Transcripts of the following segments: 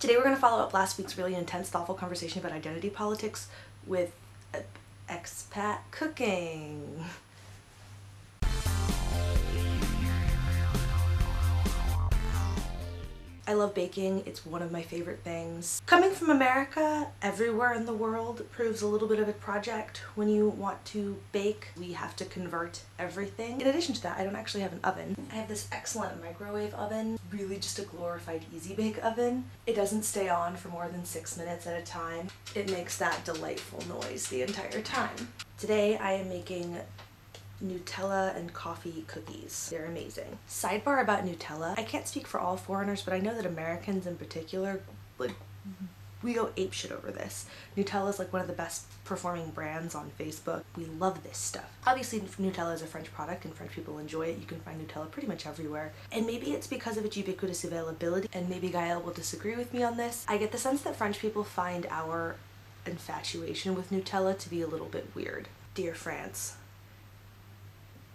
Today we're going to follow up last week's really intense, thoughtful conversation about identity politics with Expat Cooking. I love baking. It's one of my favorite things. Coming from America, everywhere in the world proves a little bit of a project. When you want to bake, we have to convert everything. In addition to that, I don't actually have an oven. I have this excellent microwave oven, really just a glorified easy bake oven. It doesn't stay on for more than 6 minutes at a time. It makes that delightful noise the entire time. Today I am making Nutella and coffee cookies. They're amazing. Sidebar about Nutella. I can't speak for all foreigners, but I know that Americans in particular, like, we go apeshit over this. Nutella is like one of the best performing brands on Facebook. We love this stuff. Obviously Nutella is a French product and French people enjoy it. You can find Nutella pretty much everywhere. And maybe it's because of its ubiquitous availability, and maybe Gael will disagree with me on this. I get the sense that French people find our infatuation with Nutella to be a little bit weird. Dear France,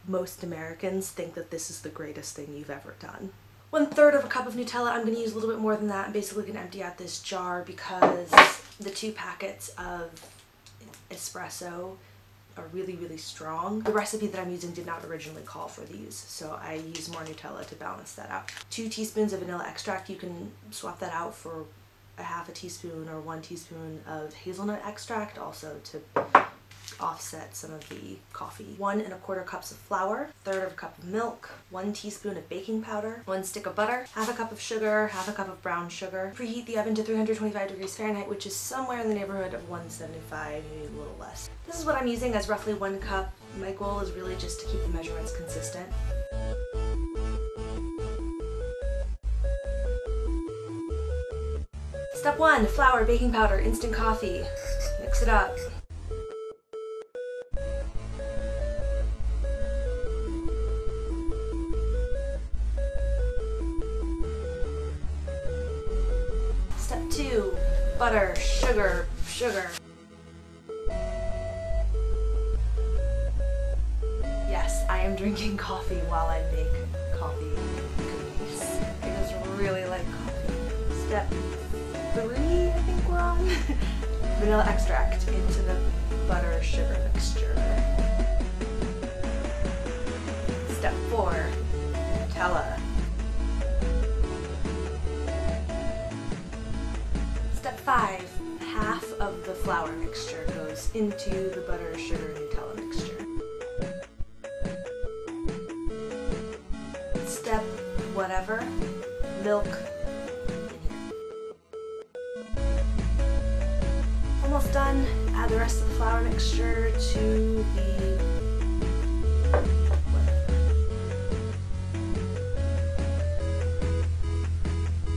most Americans think that this is the greatest thing you've ever done. 1/3 of a cup of Nutella. I'm going to use a little bit more than that. I'm basically going to empty out this jar because the 2 packets of Espresso are really, really strong. The recipe that I'm using did not originally call for these, so I use more Nutella to balance that out. 2 teaspoons of vanilla extract. You can swap that out for a 1/2 teaspoon or 1 teaspoon of hazelnut extract, also to offset some of the coffee. 1 1/4 cups of flour, 1/3 of a cup of milk, 1 teaspoon of baking powder, 1 stick of butter, 1/2 cup of sugar, 1/2 cup of brown sugar. Preheat the oven to 325 degrees Fahrenheit, which is somewhere in the neighborhood of 175, maybe a little less. This is what I'm using as roughly 1 cup. My goal is really just to keep the measurements consistent. Step 1, flour, baking powder, instant coffee. Mix it up. Step 2, butter, sugar. Yes, I am drinking coffee while I make coffee cookies. I just really like coffee. Step 3, I think we're on. Vanilla extract into the butter sugar mixture. Step 4, Nutella. Step 5, 1/2 of the flour mixture goes into the butter, sugar, Nutella mixture. Step whatever, milk in here. Almost done. Add the rest of the flour mixture to the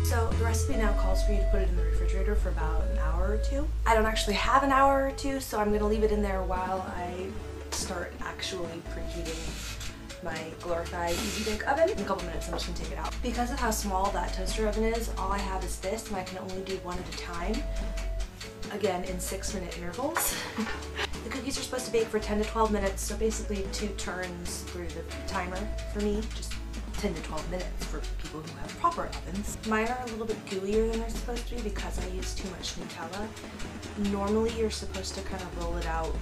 So the recipe now calls for you to put it in the refrigerator for about an hour or 2. I don't actually have an hour or 2, so I'm going to leave it in there while I start actually preheating my glorified easy bake oven. In a couple minutes I'm just going to take it out. Because of how small that toaster oven is, all I have is this, and I can only do 1 at a time. Again, in 6-minute intervals. The cookies are supposed to bake for 10 to 12 minutes, so basically 2 turns through the timer for me. Just 10 to 12 minutes for people who have proper ovens. Mine are a little bit gooier than they're supposed to be because I use too much Nutella. Normally you're supposed to kind of roll it out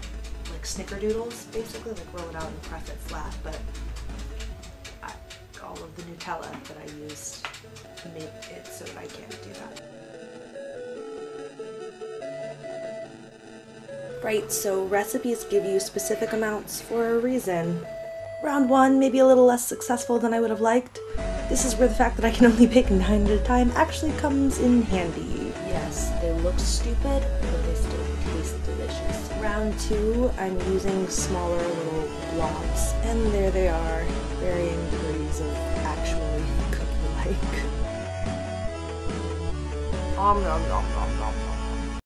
like snickerdoodles, basically, like roll it out and press it flat, but all of the Nutella that I used made it so that I can't do that. Right, so recipes give you specific amounts for a reason. Round 1, maybe a little less successful than I would have liked. This is where the fact that I can only bake 9 at a time actually comes in handy. Yes, they look stupid, but they still taste delicious. Round 2, I'm using smaller little blobs, and there they are, varying degrees of actually cookie-like. Nom nom nom nom nom.